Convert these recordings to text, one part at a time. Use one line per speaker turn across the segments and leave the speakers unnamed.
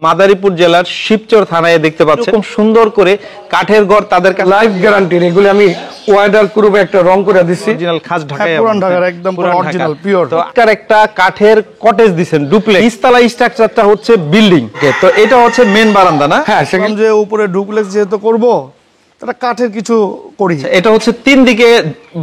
মাদারীপুর জেলার শিবচর থানায় দেখতে পাচ্ছেন খুব সুন্দর করে কাঠের ঘর তাদের কাছে
লাইফ গ্যারান্টি। এগুলি আমি ওয়াটার প্রুফ একটা রং করে দিচ্ছি,
অরিজিনাল খাস ঢাকায়
পুরান ঢাকার একদম অরিজিনাল পিওর।
তো একটা কাঠের কটেজ দিবেন ডুপ্লেক্স, নিচতলা স্ট্রাকচারটা হচ্ছে বিল্ডিং। তো এটা হচ্ছে মেন বারান্দা না?
হ্যাঁ, সেখানে যে উপরে ডুপ্লেক্স যেহেতু করব এটা কাঠের কিছু করি।
এটা হচ্ছে তিন দিকে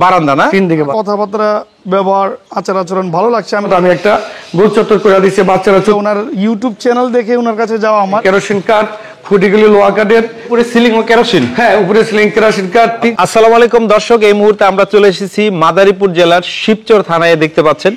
বারান্দা না?
তিন দিকে কথাবার্তা ব্যবহার আচার আচরণ ভালো লাগছে। আমি একটা গোল চত্বর করে দিচ্ছি বাচ্চারা। ওনার ইউটিউব চ্যানেল দেখে ওনার কাছে যাওয়া আমার কেরোসিন কাঠ, খুঁটিগুলি লোহা কাঠের,
উপরে সিলিং ও কেরোসিন।
হ্যাঁ, উপরে সিলিং কেরোসিন কাঠ।
আসসালামু আলাইকুম দর্শক, এই মুহূর্তে আমরা চলে এসেছি মাদারীপুর জেলার শিবচর থানায়। দেখতে পাচ্ছেন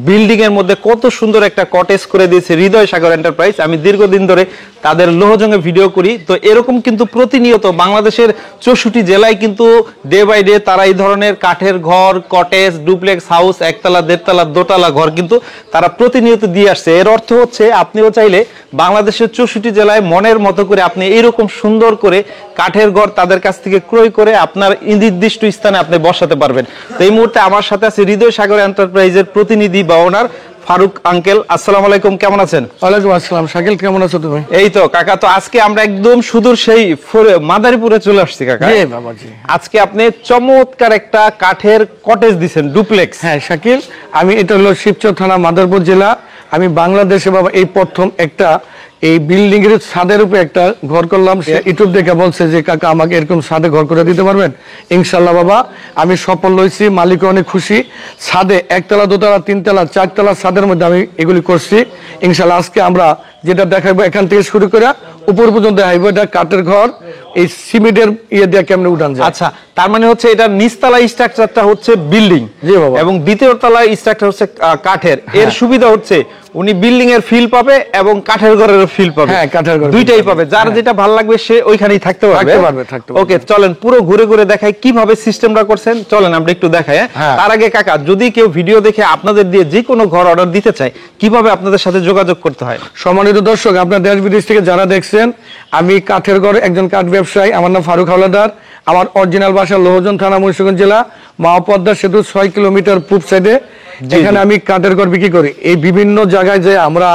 বিল্ডিং এর মধ্যে কত সুন্দর একটা কটেজ করে দিয়েছে হৃদয় সাগর এন্টারপ্রাইজ। আমি দীর্ঘদিন ধরে তাদের লোহজঙ্গে ভিডিও করি, তো এরকম কিন্তু প্রতিনিয়ত বাংলাদেশের 64 জেলায় কিন্তু ডে বাই ডে তারা এই ধরনের কাঠের ঘর, কটেজ, ডুপ্লেক্স হাউস, একতলা, দেড়তলা, দোতলা ঘর কিন্তু তারা প্রতিনিয়ত দিয়ে আসছে। এর অর্থ হচ্ছে আপনিও চাইলে বাংলাদেশের 64 জেলায় মনের মতো করে আপনি এইরকম সুন্দর করে কাঠের ঘর তাদের কাছ থেকে ক্রয় করে আপনার নির্দিষ্ট স্থানে আপনি বসাতে পারবেন। তো এই মুহূর্তে আমার সাথে আছে হৃদয় সাগর এন্টারপ্রাইজের প্রতিনিধি বা ওনার ফারুক আঙ্কেল। আসসালামু আলাইকুম, কেমন আছেন?
ওয়ালাইকুম আসসালাম। শাকিল, কেমন আছো তুমি?
এই তো কাকা, তো আজকে আমরা একদম সুদূর সেই মাদারীপুরে চলে আসছি কাকা।
জি বাবাজি।
আজকে আপনি চমৎকার একটা কাঠের কটেজ দিবেন ডুপ্লেক্স।
হ্যাঁ শাকিল, আমি এটা হলো শিবচর থানা, মাদারীপুর জেলা। আমি বাংলাদেশে বাবা এই প্রথম একটা এই বিল্ডিং এর ছাদের উপরে একটা ঘর করলাম। ইউটিউব দেখে বলছে যে কাকা আমাকে এরকম ছাদে ঘর করে দিতে পারবেন? ইনশাল্লাহ বাবা, আমি সফল হয়েছি, মালিক অনেক খুশি। ছাদে একতলা, দোতলা, তিনতলা, চারতলা ছাদের মধ্যে আমি এগুলি করছি। ইনশাল্লাহ আজকে আমরা যেটা দেখাবো এখান থেকে শুরু করে উপর পর্যন্ত দেখাবো। এটা কাঠের ঘর, এই সিমেন্টের ইয়ে দিয়ে কেমনে উঠান যায়।
আচ্ছা, তার মানে হচ্ছে এটা নিচতলা স্ট্রাকচারটা হচ্ছে বিল্ডিং,
জি বাবা,
এবং দ্বিতীয় তলা স্ট্রাকচার হচ্ছে কাঠের। এর সুবিধা হচ্ছে উনি বিল্ডিং এর ফিল পাবে এবং কাঠের ঘরের ফিল পাবে।
হ্যাঁ, কাঠের ঘর
দুইটাই পাবে। যার যেটা ভালো লাগবে সে ওইখানেই থাকতে পারবে। ওকে, চলেন পুরো ঘুরে ঘুরে দেখাই কিভাবে সিস্টেমটা করছেন। চলেন আমরা একটু দেখাই। তার আগে কাকা, যদি কেউ ভিডিও দেখে আপনাদের দিয়ে যে কোনো ঘর অর্ডার দিতে চায়, কিভাবে আপনাদের সাথে যোগাযোগ করতে হয়?
সম্মানিত দর্শক, আপনার দেশ বিদেশ থেকে যারা দেখছেন, আমি কাঠের ঘর একজন কাঠ ব্যবসায়ী। আমার নাম ফারুক হাওলাদার। আমার অরিজিনাল বাসা লোহজন থানা, মুন্সিগঞ্জ জেলা, মহাপদ্মা সেতু 6 কিলোমিটার পূব সাইডে। এখানে আমি কাঠের ঘর বিক্রি করি। এই বিভিন্ন জায়গায় যে আমরা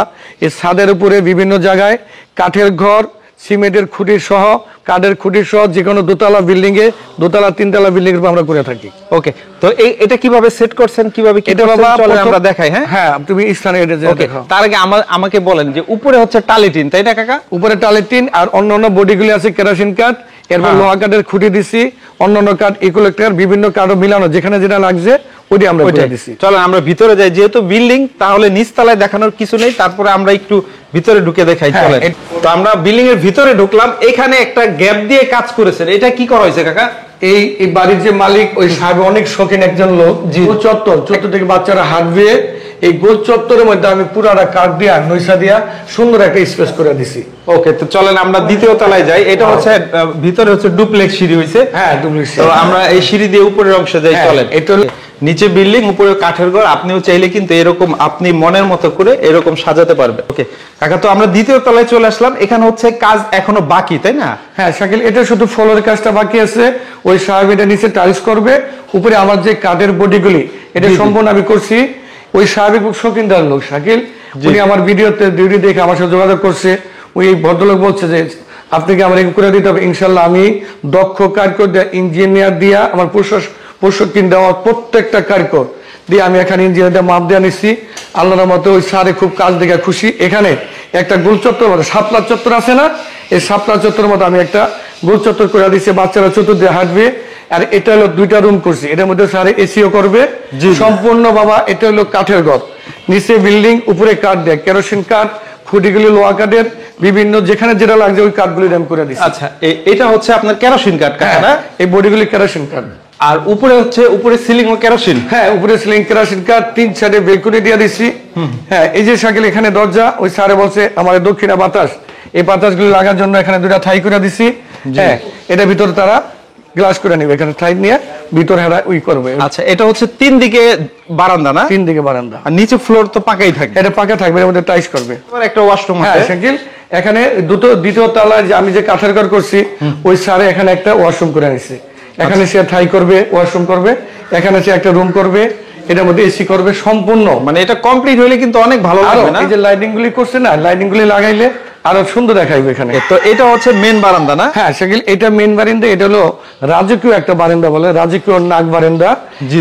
এই ছাদের উপরে বিভিন্ন জায়গায় কাঠের ঘর, সিমেন্টের খুঁটি সহ, কাঠের খুঁটি সহ যে কোনো দোতলা বিল্ডিং এ, দোতলা, তিনতলা বিল্ডিং এর আমরা করে থাকি।
ওকে, তো এটা কিভাবে সেট করছেন, কিভাবে
এটা বাবা
চলেন আমরা দেখাই। হ্যাঁ
হ্যাঁ, তুমি স্থানে এটা দেখাও।
তার আগে আমাকে বলেন যে উপরে হচ্ছে টালিটিন, তাই না কাকা?
উপরে টালিটিন আর অন্যান্য বডিগুলি আছে কেরোসিন কাঠ। এরপর লোহা কাঠের খুঁটি দিছি, অন্যান্য কাঠ, ইকুলেক্টর, বিভিন্ন কাঠও মিলানো, যেখানে যেটা লাগছে ওইটা আমরা করে দিছি।
চলো আমরা ভিতরে যাই, যেহেতু বিল্ডিং তাহলে নিচতলায় দেখানোর কিছু নেই, তারপরে আমরা একটু ভিতরে ঢুকে দেখাই। চলেন। তো আমরা বিল্ডিং এর ভিতরে ঢুকলাম। এখানে একটা গ্যাপ দিয়ে কাজ করেছেন, এটা কি করা হয়েছে কাকা?
এই বাড়ির যে মালিক, ওই সাহেব অনেক শৌখিন একজন লোক। গোল চত্বর থেকে বাচ্চারা হাঁটবে, এই গোল চত্বরের মধ্যে আমি পুরাটা কাঠ দিয়া, নৈশা দিয়া সুন্দর একটা স্পেস করে দিছি।
ওকে, তো চলেন আমরা দ্বিতীয় তলায় যাই। এটা হচ্ছে ভিতরে হচ্ছে ডুপ্লেক্স সিঁড়ি হইছে।
হ্যাঁ, ডুপ্লেক্স।
তো আমরা এই সিঁড়ি দিয়ে উপরের অংশে যাই। চলেন। এটা নিচে বিল্ডিং, উপরে কাঠের ঘর। আপনিও চাইলে কিন্তু এরকম আপনি মনের মতো করে এরকম সাজাতে পারবেন। ওকে কাকা, তো আমরা দ্বিতীয় তলায় চলে আসলাম। এখানে হচ্ছে কাজ এখনো বাকি, তাই না?
হ্যাঁ শাকিল, এটা শুধু ফ্লোরের কাজটা বাকি আছে। ওই সাহেব এটা নিচে টাইলস করবে। উপরে আমার যে কাঠের বডিগুলি, এটা সম্পূর্ণ আমি করছি। ওই সাহেব খুব শৌখিনদার লোক শাকিল, উনি আমার ভিডিওতে ডিউটি দেখে আমার সাথে যোগাযোগ করছে। ওই ভদ্রলোক বলছে যে আপনাকে আমার করে দিতে হবে। ইনশাল্লাহ আমি দক্ষ কারিগর দিয়া, ইঞ্জিনিয়ার দিয়া, আমার প্রশিক্ষণ দেওয়া প্রত্যেকটা কারিগর দিয়ে আমি এখানে ইঞ্জিনিয়ার মাপ দেওয়া নিচ্ছি। আল্লাহর মতো ওই সারে খুব কাজ দেখে খুশি। এখানে একটা গোল চত্বর মতো, শাপলা চত্বর আছে না, এই শাপলা চত্বর মতো আমি একটা গোল চত্বর করে দিচ্ছি। বাচ্চারা চতুর্দিকে হাঁটবে। আর এটা হলো 2টা রুম করছি, এটার মধ্যে সারে এসিও করবে সম্পূর্ণ বাবা। এটা হলো কাঠের ঘর, নিচে বিল্ডিং, উপরে কাঠ দেয়, কেরোসিন কাঠ, খুঁটিগুলি লোহা কাঠের, বিভিন্ন যেখানে যেটা লাগছে ওই কাঠগুলি দাম করে দিচ্ছি।
আচ্ছা, এটা হচ্ছে আপনার কেরোসিন কাঠ,
এই বডিগুলি কেরোসিন কাঠ।
আর উপরে হচ্ছে উপরে সিলিং ও কেরোসিন।
হ্যাঁ, উপরে সিলিং কেরোসিন কাঠ, 3 সাইডে বেলকনি দিয়ে দিচ্ছি। হ্যাঁ, এই যে শাকিল এখানে দরজা, ওই সারে বলছে আমাদের দক্ষিণা বাতাস, এই বাতাসগুলি লাগার জন্য এখানে 2টা ঠাই করে দিচ্ছি। হ্যাঁ, এটা ভিতরে তারা গ্লাস করে নিবে, এখানে ঠাই নিয়ে ভিতরে হেরা ওই করবে।
আচ্ছা, এটা হচ্ছে 3 দিকে বারান্দা না?
3 দিকে বারান্দা, আর
নিচে ফ্লোর তো পাকাই থাকে।
এটা পাকা থাকবে, এর মধ্যে টাইলস করবে।
একটা ওয়াশরুম আছে।
হ্যাঁ শাকিল, এখানে দ্বিতীয় তলায় যে আমি যে কাঠের ঘর করছি, ওই সারে এখানে একটা ওয়াশরুম করে নিছে। এখানে সে ঠাই করবে, ওয়াশরুম করবে, এখানে সে একটা রুম করবে, এটার মধ্যে এসি করবে সম্পূর্ণ।
মানে এটা কমপ্লিট হইলে কিন্তু অনেক ভালো লাগবে না?
এই যে লাইটিং গুলি করছে না, লাইটিং গুলি লাগাইলে আরো সুন্দর দেখাইবে এখানে।
তো এটা হচ্ছে মেন বারান্দা না?
হ্যাঁ শাকিল, এটা মেন বারান্দা। এটা হলো রাজকীয় একটা বারান্দা বলে, রাজকীয় নাগ বারান্দা।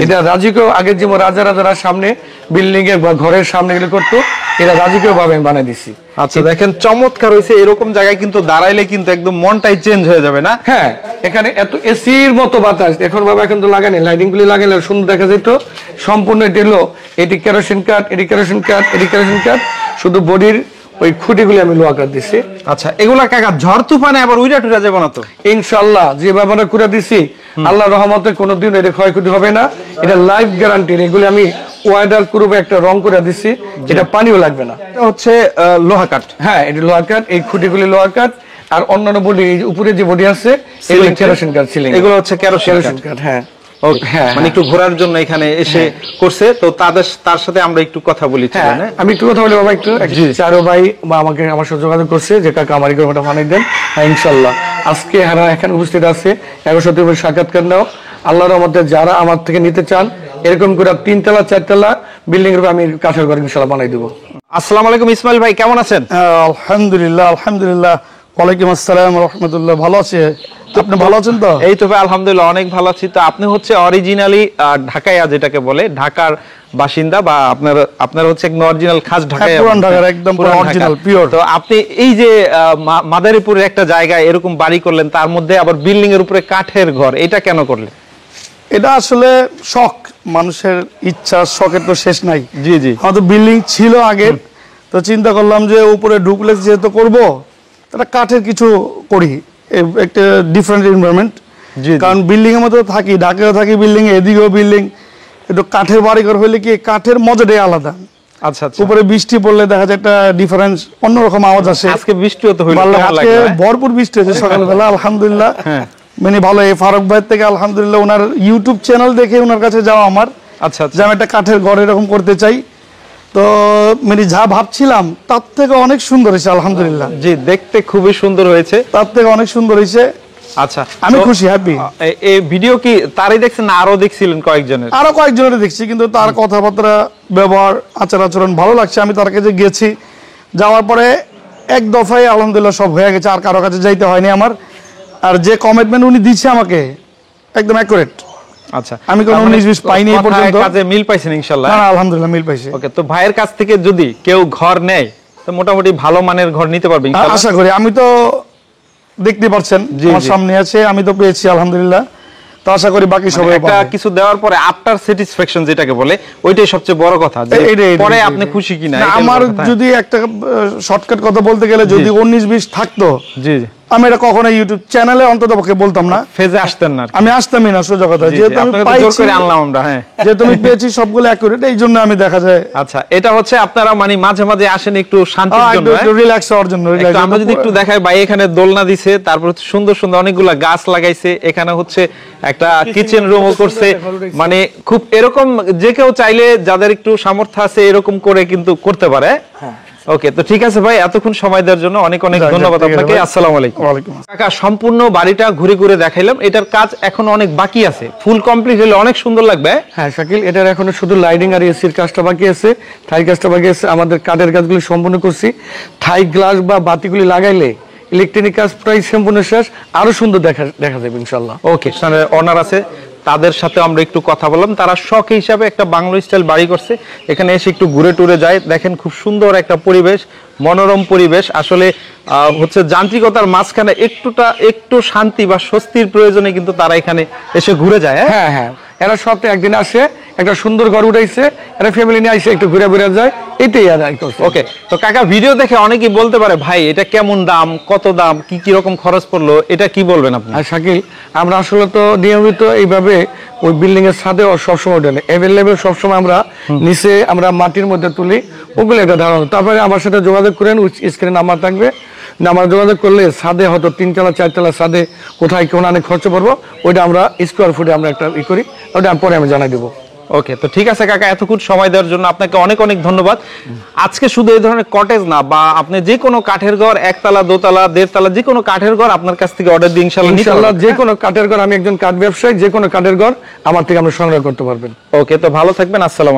এটা রাজকীয় আগে যেমন রাজারা সামনে বিল্ডিং এর বা ঘরের সামনে গেলে করতো, এটা রাজকীয় ভাবে আমি বানাই দিছি।
আচ্ছা দেখেন চমৎকার হয়েছে, এরকম জায়গায় কিন্তু দাঁড়াইলে কিন্তু একদম মনটাই চেঞ্জ হয়ে যাবে না?
হ্যাঁ, এখানে এত এসির মতো বাতাস এখন বাবা, এখন তো লাগানি, লাইটিং গুলি লাগালে সুন্দর দেখা যেত। সম্পূর্ণ এটি হলো, এটি কেরোসিন কাঠ, এটি কেরোসিন কাঠ, এটি কেরোসিন কাঠ, শুধু বডির ওই খুঁটিগুলি আমি লোহা কাঠ দিছি।
আচ্ছা এগুলা কাকা ঝড় তুফানে আবার উইরা টুইরা যাবে না তো?
ইনশাআল্লাহ যে ব্যবহার করে দিছি আল্লাহর রহমতে কোনোদিন এটা ক্ষয়ক্ষতি হবে না। এটা লাইফ গ্যারান্টি। এগুলি আমি ওয়াটার প্রুফ একটা রং করে দিছি, এটা পানিও লাগবে না।
এটা হচ্ছে লোহা কাঠ।
হ্যাঁ, এটা লোহা কাঠ, এই খুঁটিগুলি লোহা কাঠ, আর অন্যান্য বডি উপরে যে বডি আছে এগুলো কেরোসিন কাঠ ছিল।
এগুলো হচ্ছে কেরোসিন
কাঠ। হ্যাঁ,
মানে একটু ঘোরার জন্য এখানে এসে করছে তো, তার সাথে আমরা একটু কথা বলি।
আমি একটু কথা বলি বাবা, একটু চারো ভাই বা আমাকে আমার সাথে যোগাযোগ করছে যে কাকা আমার ঘরটা বানাই দেন। হ্যাঁ ইনশাল্লাহ আজকে হারা এখানে উপস্থিত আছে, 170 সাক্ষাৎকার নাও। আল্লাহর রহমতে যারা আমার থেকে নিতে চান এরকম করে 3 তলা 4 তলা বিল্ডিং এর আমি কাঠের ঘর ইনশাল্লাহ বানাই দেবো।
আসসালামু আলাইকুম ইসমাইল ভাই, কেমন আছেন?
আলহামদুলিল্লাহ আলহামদুলিল্লাহ। ওয়ালাইকুম আসসালাম রাহমাতুল্লাহ। ভালো আছে? আপনি ভালো আছেন তো?
এই তো ভাই আলহামদুলিল্লাহ অনেক ভালো আছি। তো আপনি হচ্ছে অরিজিনালি ঢাকাইয়া যেটাকে বলে, ঢাকার বাসিন্দা, বা আপনার হচ্ছে একদম অরিজিনাল খাস ঢাকাইয়া,
পুরান ঢাকার একদম অরিজিনাল পিওর।
তো আপনি এই যে মাদারীপুরের একটা জায়গায় এরকম বাড়ি করলেন, তার মধ্যে আবার বিল্ডিং এর উপরে কাঠের ঘর, এটা কেন করলেন?
এটা আসলে শখ, মানুষের ইচ্ছা, শখের তো শেষ নাই।
জি জি।
আমাদের বিল্ডিং ছিল আগে, তো চিন্তা করলাম যে উপরে ডুপ্লেক্স যেহেতু করব, তাহলে কাঠের কিছু করি, একটা ডিফারেন্ট এনভায়রনমেন্ট। কারণ বিল্ডিং এর মধ্যে থাকি, ঢাকায় থাকি বিল্ডিং এ, এদিকেও বিল্ডিং, একটু কাঠের বাড়িঘর হইলে কি কাঠের মজাটাই আলাদা।
আচ্ছা আচ্ছা।
উপরে বৃষ্টি পড়লে দেখা যায় একটা ডিফারেন্স, অন্যরকম আওয়াজ আসে।
আজকে বৃষ্টিও তো হইলো,
আজকে ভরপুর বৃষ্টি হয়েছে সকালবেলা আলহামদুলিল্লাহ। মানে ভালো। এই ফারুক ভাই থেকে আলহামদুলিল্লাহ, ওনার ইউটিউব চ্যানেল দেখে ওনার কাছে যাওয়া আমার।
আচ্ছা
যে আমি একটা কাঠের ঘর এরকম করতে চাই, তো মানে যা ভাবছিলাম তার থেকে অনেক সুন্দর হয়েছে আলহামদুলিল্লাহ।
জি, দেখতে খুবই সুন্দর হয়েছে,
তার থেকে অনেক সুন্দর হয়েছে।
আচ্ছা
আমি খুশি, হ্যাপি।
এই ভিডিও কি তারই দেখছেন না আরো দেখছিলেন কয়েকজনের?
আরো কয়েকজনের দেখছি, কিন্তু তার কথাবার্তা, ব্যবহার, আচার আচরণ ভালো লাগছে। আমি তার কাছে গেছি, যাওয়ার পরে এক দফায় আলহামদুলিল্লাহ সব হয়ে গেছে, আর কারো কাছে যাইতে হয়নি আমার। আর যে কমিটমেন্ট উনি দিচ্ছে আমাকে একদম অ্যাকুরেট।
আচ্ছা,
আমি কোনো 19-20 পাইনি এই পর্যন্ত।
কাজে মিল পাইছেন ইনশাআল্লাহ?
হ্যাঁ আলহামদুলিল্লাহ মিল পাইছি।
ওকে, তো ভাইয়ের কাছ থেকে যদি কেউ ঘর নেয় তো মোটামুটি ভালো মানের ঘর নিতে পারবে ইনশাআল্লাহ?
আশা করি। আমি তো দেখতে পাচ্ছেন আমার সামনে আছে, আমি তো পেয়েছি আলহামদুলিল্লাহ। তো আশা করি বাকি সবাই
একটা কিছু দেওয়ার পরে আফটার স্যাটিসফ্যাকশন যেটাকে বলে, ওইটাই সবচেয়ে বড় কথা, যে পরে আপনি খুশি কিনা।
আমার যদি একটা শর্টকাট কথা বলতে গেলে, যদি 19-20 থাকতো,
জি জি,
আমি এটা কখনো ইউটিউব চ্যানেলে অন্ততপক্ষে বলতাম না,
ফেজে আসতেন না,
আমি আসতামই না সোজা কথা। যেহেতু আমি
জোর করে আনলাম আমরা। হ্যাঁ,
যেহেতু আমি পেয়েছি সবগুলো অ্যাকুরেট, এই জন্য আমি দেখা যায়।
আচ্ছা, এটা হচ্ছে আপনারা মানে মাঝে মাঝে আসেন একটু শান্তির জন্য,
একটু রিল্যাক্স হওয়ার জন্য।
আমরা যদি একটু দেখাই, ভাই এখানে দোলনা দিছে, তারপর সুন্দর সুন্দর অনেকগুলা গাছ লাগাইছে, এখানে হচ্ছে একটা কিচেন রুমও করছে। মানে খুব এরকম যে কেউ চাইলে, যাদের একটু সামর্থ্য আছে, এরকম করে কিন্তু করতে পারে। ওকে, তো ঠিক আছে ভাই, এতক্ষণ সময় দেওয়ার জন্য অনেক অনেক ধন্যবাদ আপনাকে। আসসালামু আলাইকুম। কাকা, সম্পূর্ণ বাড়িটা ঘুরে ঘুরে দেখাইলাম, এটার কাজ এখনো অনেক বাকি আছে, ফুল কমপ্লিট হলে অনেক সুন্দর লাগবে।
হ্যাঁ শাকিল, এটার এখনো শুধু লাইটিং আর এসির কাজটা বাকি আছে, থাই কাজটা বাকি আছে। আমাদের কাঠের কাজগুলি সম্পূর্ণ করছি। থাই গ্লাস বা বাতিগুলি লাগাইলে ইলেকট্রনিক কাজ প্রায় সম্পূর্ণ শেষ, আরো সুন্দর দেখা যাবে ইনশাআল্লাহ।
ওকে, অনার আছে, তাদের সাথে আমরা একটু কথা বললাম। তারা শখ হিসাবে একটা বাংলো স্টাইল বাড়ি করছে, এখানে এসে একটু ঘুরে টুরে যায়। দেখেন খুব সুন্দর একটা পরিবেশ, মনোরম পরিবেশ। আসলে হচ্ছে যান্ত্রিকতার মাঝখানে একটু শান্তি বা স্বস্তির প্রয়োজনে কিন্তু তারা এখানে এসে ঘুরে যায়।
হ্যাঁ হ্যাঁ, এরা সপ্তাহে একদিন আসে, একটা সুন্দর ঘর উঠাইছে, এরা ফ্যামিলি নিয়ে আসে, একটু ঘুরে ঘুরে যায়, এটাই আর।
ওকে, তো কাকা ভিডিও দেখে অনেকেই বলতে পারে, ভাই এটা কেমন দাম, কত দাম, কি রকম খরচ পড়লো, এটা কি বলবেন আপনি?
আর শাকিল, আমরা আসলে তো নিয়মিত এইভাবে ওই বিল্ডিং এর ছাদে সবসময় অ্যাভেলেবেল, সবসময় আমরা নিচে আমরা মাটির মধ্যে তুলি, ওগুলো একটা ধারণা। তারপরে আমার সাথে যোগাযোগ করেন, স্ক্রিনে নাম্বার থাকবে, নাম্বার যোগাযোগ করলে ছাদে হয়তো 3 তলা 4 তলা ছাদে কোথায় কোন অনেক খরচ পড়বো, ওইটা আমরা স্কোয়ার ফুটে আমরা একটা করি, ওটা পরে আমি জানাই দেবো।
ওকে, তো ঠিক আছে কাকা, এতক্ষণ সময় দেওয়ার জন্য আপনাকে অনেক অনেক ধন্যবাদ। আজকে শুধু এই ধরনের কটেজ না, বা আপনি যে কোনো কাঠের ঘর, 1 তলা 2 তলা 1.5 তলা, যে কোনো কাঠের ঘর আপনার কাছ থেকে অর্ডার দিয়ে ইনশাআল্লাহ
যে কোনো কাঠের ঘর, আমি একজন কাঠ ব্যবসায়ী, যে কোনো কাঠের ঘর আমার থেকে আপনি সংগ্রহ করতে পারবেন।
ওকে, তো ভালো থাকবেন। আসসালাম।